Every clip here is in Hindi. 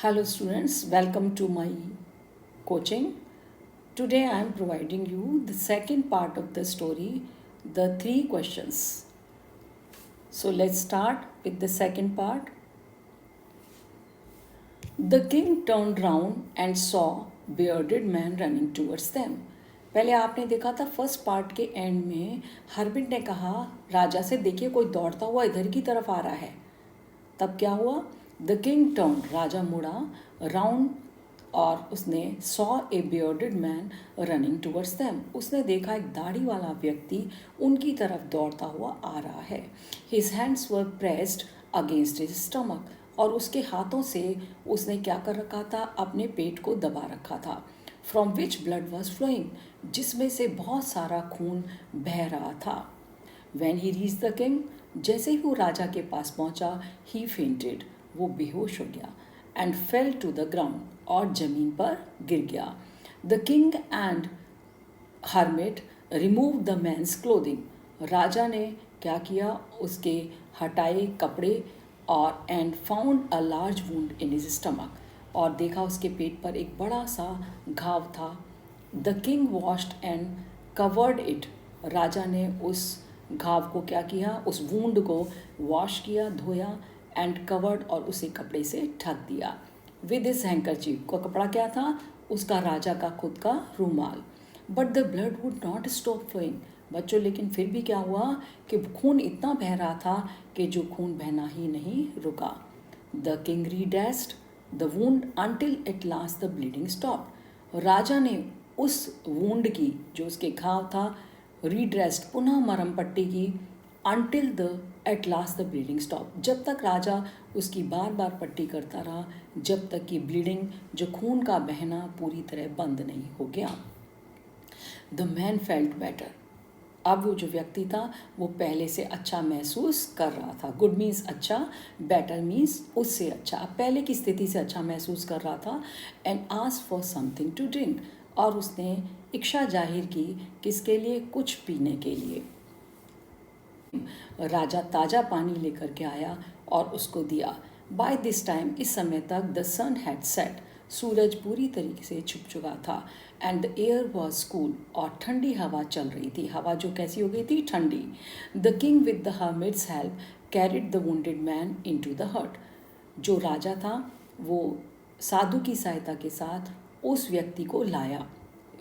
Hello students, welcome to my coaching. Today I am providing you the second part of the story, the three questions. So let's start with the second part. The king turned round and saw bearded man running towards them. पहले आपने देखा था फर्स्ट पार्ट के एंड में हरबिट ने कहा राजा से, देखिए कोई दौड़ता हुआ इधर की तरफ आ रहा है। तब क्या हुआ? द किंग टर्न, राजा मुड़ा राउंड और उसने saw a bearded man running towards them. उसने देखा एक दाढ़ी वाला व्यक्ति उनकी तरफ दौड़ता हुआ आ रहा है। His hands were pressed against his stomach, और उसके हाथों से उसने क्या कर रखा था? अपने पेट को दबा रखा था। From which blood was flowing, जिसमें से बहुत सारा खून बह रहा था। When he reached the king, जैसे ही वो राजा के पास पहुंचा, he fainted, वो बेहोश हो गया, and fell to the ground, और जमीन पर गिर गया। The king and hermit removed the man's clothing, राजा ने क्या किया? उसके हटाए कपड़े और and found a large wound in his stomach, और देखा उसके पेट पर एक बड़ा सा घाव था। The king washed and covered it, राजा ने उस घाव को क्या किया? उस वूंड को वॉश किया, धोया, एंड कवर्ड, और उसे कपड़े से ढक दिया। विद हिज हैंकरचीफ, को कपड़ा क्या था? उसका राजा का खुद का रूमाल। But the blood would not stop flowing, बच्चों लेकिन फिर भी क्या हुआ कि खून इतना बह रहा था कि जो खून बहना ही नहीं रुका। The king dressed the wound until at last the bleeding stop, राजा ने उस वुंड की, जो उसके घाव था, रीड्रेस्ड, पुनः मरहम पट्टी की, until the eight last the bleeding stop, जब तक राजा उसकी बार बार पट्टी करता रहा, जब तक कि ब्लीडिंग, जो खून का बहना, पूरी तरह बंद नहीं हो गया। द मैन फेल्ट बेटर, अब वो जो व्यक्ति था वो पहले से अच्छा महसूस कर रहा था। गुड मीन्स अच्छा, बेटर मीन्स उससे अच्छा, अब पहले की स्थिति से अच्छा महसूस कर रहा था। And asked for something to drink, और उसने इच्छा जाहिर की, किसके लिए? कुछ पीने के लिए। राजा ताज़ा पानी लेकर के आया और उसको दिया। बाय दिस टाइम, इस समय तक, द सन हैड सेट, सूरज पूरी तरीके से छुप चुका था। And the air was cool, और ठंडी हवा चल रही थी। हवा जो कैसी हो गई थी? ठंडी। The king with the hermit's help carried the wounded man into the hut, जो राजा था वो साधु की सहायता के साथ उस व्यक्ति को लाया,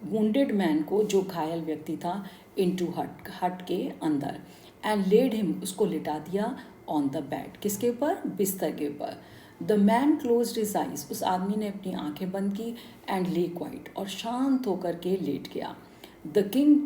वुंडेड मैन को, जो घायल व्यक्ति था, इनटू हट के अंदर, एंड लेड हिम, उसको लिटा दिया, ऑन द बेड, किसके ऊपर? बिस्तर के ऊपर। The man closed his eyes, उस आदमी ने अपनी आंखें बंद की, एंड ले क्वाइट, और शांत होकर के लेट गया। The king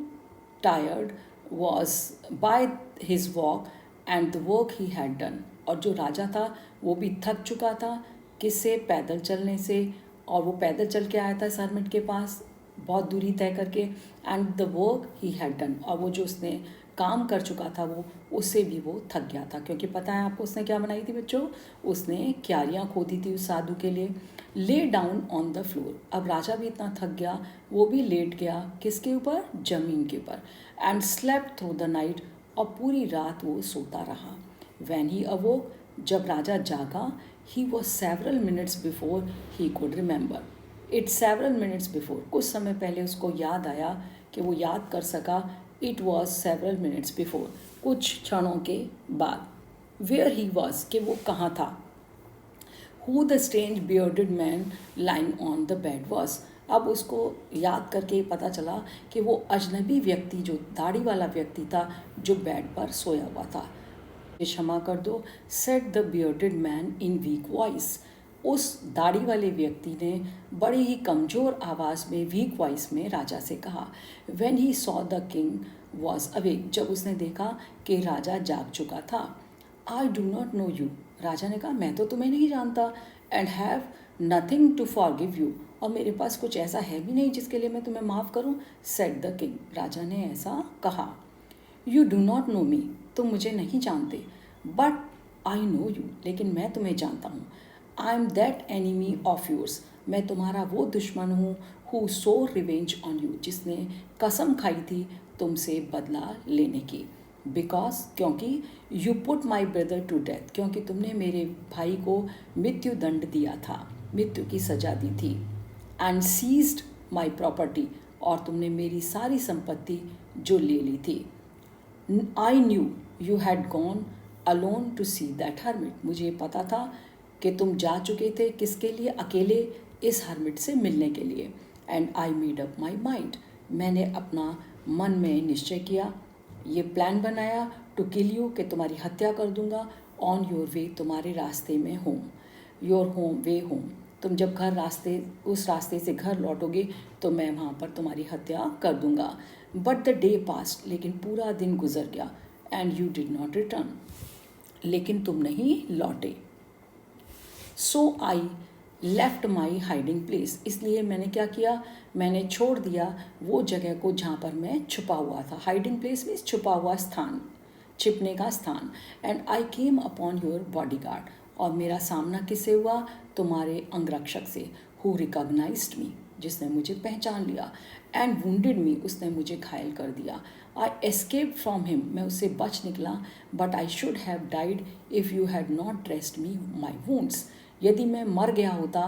tired was by his walk and the work he had done, और जो राजा था वो भी थक चुका था, किससे? पैदल चलने से, और वो पैदल चल के आया था इस हर्मिट के पास, बहुत दूरी तय करके, and the work he had done, और वो जो उसने काम कर चुका था वो, उससे भी वो थक गया था। क्योंकि पता है आपको उसने क्या बनाई थी बच्चों? उसने क्यारियाँ खोदी थी उस साधु के लिए। Lay down on the floor, अब राजा भी इतना थक गया, वो भी लेट गया, किसके ऊपर? जमीन के ऊपर। And slept through the night, और पूरी रात वो सोता रहा। व्हेन ही अवोक, जब राजा जागा, he was several minutes before he could remember it, several minutes before, कुछ समय पहले उसको याद आया कि वो याद कर सका। It was several minutes before, कुछ क्षणों के बाद। वेयर ही वॉज, कि वो कहाँ था। Who the strange bearded man lying on the bed was, अब उसको याद करके पता चला कि वो अजनबी व्यक्ति, जो दाढ़ी वाला व्यक्ति था, जो बेड पर सोया हुआ था। क्षमा कर दो, said the bearded man in week voice, उस दाढ़ी वाले व्यक्ति ने बड़ी ही कमज़ोर आवाज़ में, वीक वॉइस में राजा से कहा। When he saw the king was awake, जब उसने देखा कि राजा जाग चुका था। I do not know you, राजा ने कहा मैं तो तुम्हें नहीं जानता, and have nothing to forgive you, और मेरे पास कुछ ऐसा है भी नहीं जिसके लिए मैं तुम्हें माफ़ करूं। सेड द किंग, राजा ने ऐसा कहा। यू डू नॉट नो मी, तुम मुझे नहीं जानते, बट आई नो यू, लेकिन मैं तुम्हें जानता हूँ। I am that enemy of yours, मैं तुम्हारा वो दुश्मन हूँ, who so revenge on you, जिसने कसम खाई थी तुमसे बदला लेने की। बिकॉज, क्योंकि, you put my brother to death, क्योंकि तुमने मेरे भाई को मृत्यु दंड दिया था। मृत्यु की सजा दी थी। एंड सीज्ड माई प्रॉपर्टी, और तुमने मेरी सारी संपत्ति जो ले ली थी। I knew you had gone alone to see that hermit, मुझे पता था कि तुम जा चुके थे किसके लिए, अकेले इस हर्मिट से मिलने के लिए। And I made up my mind, मैंने अपना मन में निश्चय किया, ये प्लान बनाया टू किल यू, कि तुम्हारी हत्या कर दूंगा। ऑन योर वे, तुम्हारे रास्ते में home, your home way home, तुम जब उस रास्ते से घर लौटोगे तो मैं वहाँ पर तुम्हारी हत्या कर दूंगा। बट द डे पास्ट, लेकिन पूरा दिन गुजर गया। And you did not return, लेकिन तुम नहीं लौटे। So I left my hiding place, इसलिए मैंने क्या किया, मैंने छोड़ दिया वो जगह को जहाँ पर मैं छुपा हुआ था। हाइडिंग प्लेस मीन्स छुपा हुआ स्थान, छिपने का स्थान। And I came upon your body guard, और मेरा सामना किससे हुआ, तुम्हारे अंगरक्षक से। हु रिकॉग्नाइज्ड मी, जिसने मुझे पहचान लिया। एंड वुंडेड मी, उसने मुझे घायल कर दिया। आई एस्केप फ्रॉम हिम, मैं उससे बच निकला। But I should have died if you had not dressed me my wounds, यदि मैं मर गया होता,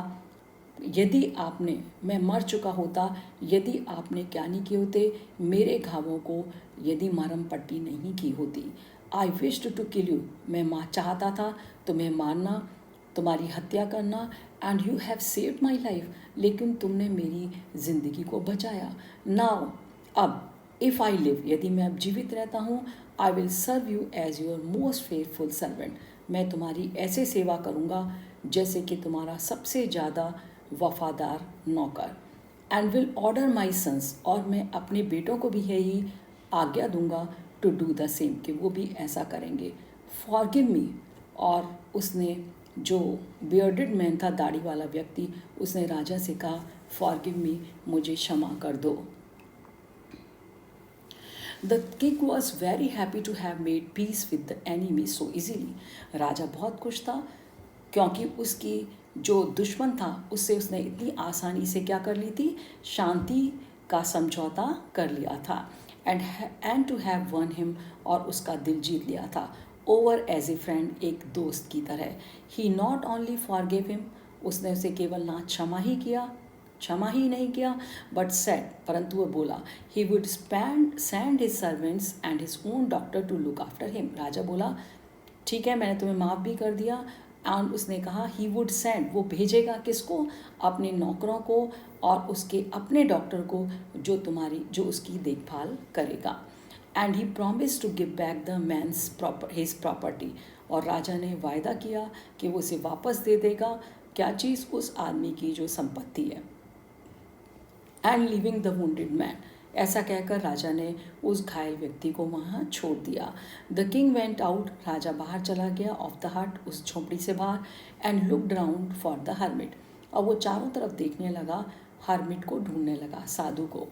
मैं मर चुका होता, यदि आपने क्या नहीं किए होते, मेरे घावों को यदि मरहम पट्टी नहीं की होती। I wished to kill you, मैं चाहता था तुम्हें मारना, तुम्हारी हत्या करना। And you have saved my life, लेकिन तुमने मेरी ज़िंदगी को बचाया। नाउ, अब इफ़ आई लिव, यदि मैं अब जीवित रहता हूँ, I will serve you as your most faithful servant, मैं तुम्हारी ऐसे सेवा करूँगा जैसे कि तुम्हारा सबसे ज़्यादा वफादार नौकर। And will order my sons, और मैं अपने बेटों को भी यही आज्ञा दूंगा टू डू द सेम, कि वो भी ऐसा करेंगे। फॉरगिव मी, और उसने, जो बियर्डेड मैन था, दाढ़ी वाला व्यक्ति, उसने राजा से कहा, फॉरगिव मी, मुझे क्षमा कर दो। The king was very happy to have made peace with the enemy so easily, राजा बहुत खुश था क्योंकि उसकी जो दुश्मन था उससे उसने इतनी आसानी से क्या कर ली थी, शांति का समझौता कर लिया था। And to have won him, और उसका दिल जीत लिया था। ओवर एज ए फ्रेंड, एक दोस्त की तरह। ही नॉट ओनली फॉरगिव हिम, उसने उसे केवल ना क्षमा ही नहीं किया, बट सेड, परंतु वह बोला, he would send his servants and his own doctor to look after him. राजा बोला, ठीक है, मैंने तुम्हें माफ़ भी कर दिया। एंड उसने कहा, ही वुड सेंड, वो भेजेगा किसको, अपने नौकरों को और उसके अपने डॉक्टर को, जो उसकी देखभाल करेगा। And he promise to give back the man's his property, और राजा ने वायदा किया कि वो उसे वापस दे देगा, क्या चीज़, उस आदमी की जो संपत्ति है। And living the wounded man, ऐसा कहकर राजा ने उस घायल व्यक्ति को वहाँ छोड़ दिया। द किंग वेंट आउट, राजा बाहर चला गया ऑफ द हट, उस झोंपड़ी से बाहर। And looked round for the hermit, और वो चारों तरफ देखने लगा, हर्मिट को ढूंढने लगा, साधु को।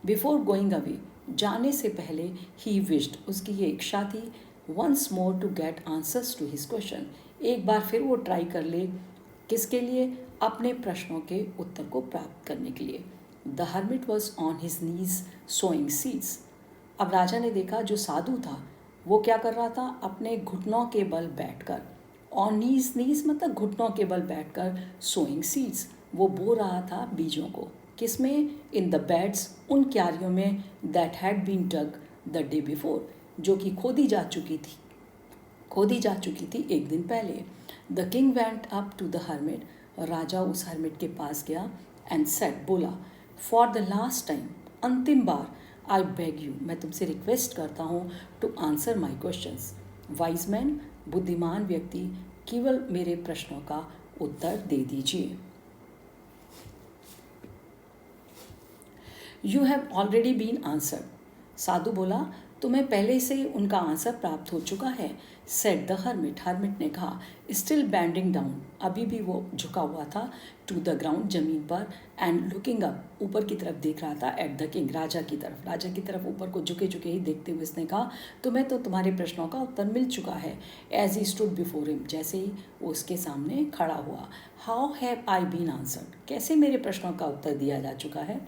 बिफोर गोइंग अवे, जाने से पहले, ही विश्ड, उसकी ये इच्छा थी, once more to get answers to his question, एक बार फिर वो ट्राई कर ले, किसके लिए, अपने प्रश्नों के उत्तर को प्राप्त करने के लिए। The hermit was on his knees sowing seeds, अब राजा ने देखा जो साधु था वो क्या कर रहा था, अपने घुटनों के बल बैठकर, ऑन नीज मतलब घुटनों के बल बैठकर, सोइंग सीड्स, वो बो रहा था बीजों को, किसमें, इन द बेड्स, उन क्यारियों में, that had been dug the day before, जो कि खोदी जा चुकी थी एक दिन पहले। The king went up to the hermit, राजा उस हर्मिट के पास गया। एंड सेड, बोला, फॉर द लास्ट टाइम, अंतिम बार, आई बेग यू, मैं तुमसे रिक्वेस्ट करता हूँ, to answer my questions. Wise man, बुद्धिमान व्यक्ति, केवल मेरे प्रश्नों का उत्तर दे दीजिए। You have already been answered, साधु बोला, तुम्हें पहले से उनका आंसर प्राप्त हो चुका है। सेड द हर्मिट, हर्मिट ने कहा, स्टिल बैंडिंग डाउन, अभी भी वो झुका हुआ था, टू द ग्राउंड, जमीन पर, एंड लुकिंग अप, ऊपर की तरफ देख रहा था, एट द किंग, राजा की तरफ ऊपर को झुके ही देखते हुए उसने कहा, तुम्हें तो तुम्हारे प्रश्नों का उत्तर मिल चुका है। As he stood before him, जैसे ही वो उसके सामने खड़ा हुआ। How have I been answered, कैसे मेरे प्रश्नों का उत्तर दिया जा चुका है।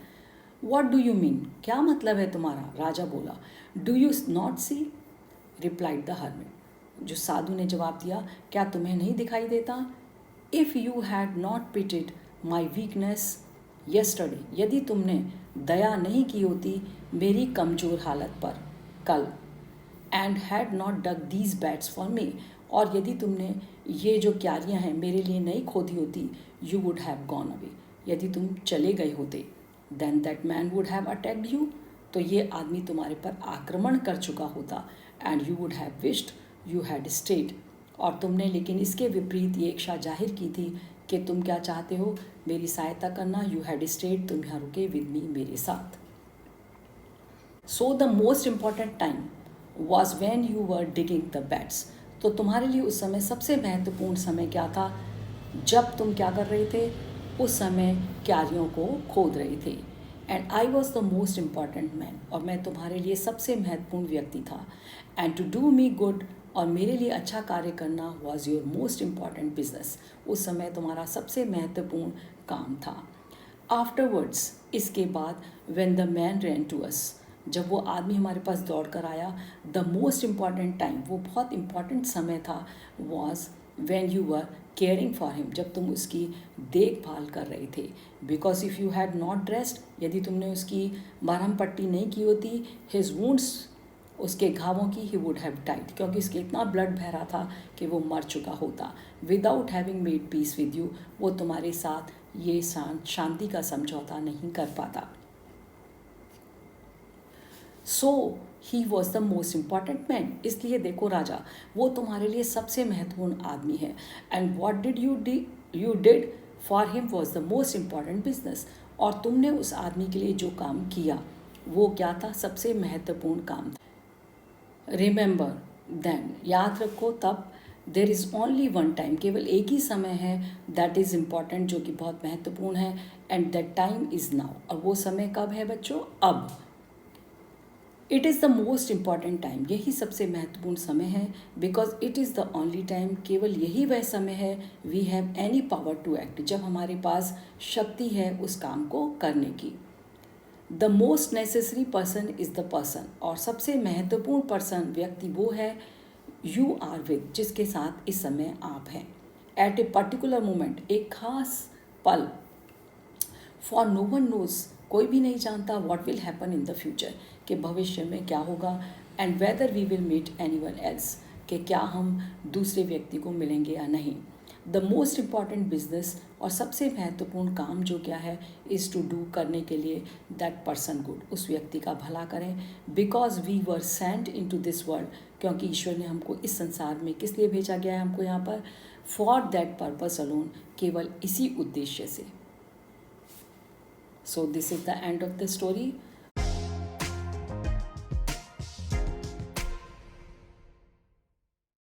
वॉट डू यू मीन, क्या मतलब है तुम्हारा, राजा बोला। Do you not see, replied the hermit, जो साधु ने जवाब दिया, क्या तुम्हें नहीं दिखाई देता। If you had not pitted my weakness yesterday, यदि तुमने दया नहीं की होती मेरी कमज़ोर हालत पर कल, and had not dug these beds for me, और यदि तुमने ये जो क्यारियाँ हैं मेरे लिए नहीं खोदी होती, you would have gone away, यदि तुम चले गए होते, then that man would have attacked you, तो ये आदमी तुम्हारे पर आक्रमण कर चुका होता, and you would have wished you had stayed, और तुमने लेकिन इसके विपरीत ये इच्छा जाहिर की थी कि तुम क्या चाहते हो, मेरी सहायता करना, यू हैड स्टेड, तुम यहाँ रुके विद मी, मेरे साथ। So the most important time was when you were digging the bats, तो तुम्हारे लिए उस समय सबसे महत्वपूर्ण समय क्या था, जब तुम क्या कर रहे थे, उस समय क्यारियों को खोद रहे थे। And I was the most important man, और मैं तुम्हारे लिए सबसे महत्वपूर्ण व्यक्ति था। And to do me good, और मेरे लिए अच्छा कार्य करना was your most important business, उस समय तुम्हारा सबसे महत्वपूर्ण काम था। आफ्टरवर्ड्स, इसके बाद, when the man ran to us, जब वो आदमी हमारे पास दौड़ कर आया, द मोस्ट इम्पॉर्टेंट टाइम, वो बहुत इम्पॉर्टेंट समय था, was when you were caring for him, जब तुम उसकी देखभाल कर रहे थे। Because if you had not dressed, यदि तुमने उसकी मरहम पट्टी नहीं की होती, हिज वुंड्स, उसके घावों की, ही वुड हैव डाइड, क्योंकि इसके इतना ब्लड बह रहा था कि वो मर चुका होता। Without having made peace with you, वो तुम्हारे साथ ये शांति का समझौता नहीं कर पाता। So he was the most important man, इसलिए देखो राजा, वो तुम्हारे लिए सबसे महत्वपूर्ण आदमी है। And what did you did for him was the most important business, और तुमने उस आदमी के लिए जो काम किया वो क्या था, सबसे महत्वपूर्ण काम था। रिमेंबर देन, याद रखो तब, there is only one time, केवल एक ही समय है, दैट इज़ इम्पॉर्टेंट, जो कि बहुत महत्वपूर्ण है, and that time is now, और वो समय कब है बच्चों, अब। It is the most important time, यही सबसे महत्वपूर्ण समय है, because it is the only time, केवल यही वह समय है, we have any power to act, जब हमारे पास शक्ति है उस काम को करने की। The most necessary person is the person, और सबसे महत्वपूर्ण पर्सन, व्यक्ति वो है, यू आर विद, जिसके साथ इस समय आप हैं। एट ए पर्टिकुलर मोमेंट, एक खास पल। फॉर नो वन नोज, कोई भी नहीं जानता, what will happen in the future, कि भविष्य में क्या होगा, and whether we will meet anyone else, कि क्या हम दूसरे व्यक्ति को मिलेंगे या नहीं। द मोस्ट इम्पॉर्टेंट बिजनेस, और सबसे महत्वपूर्ण काम जो क्या है, इज़ टू डू, करने के लिए, दैट पर्सन गुड, उस व्यक्ति का भला करें। Because we were sent into this world, क्योंकि ईश्वर ने हमको इस संसार में किस लिए भेजा गया है हमको यहाँ पर, फॉर दैट पर्पस अलोन, केवल इसी उद्देश्य से। So this is the end of the story.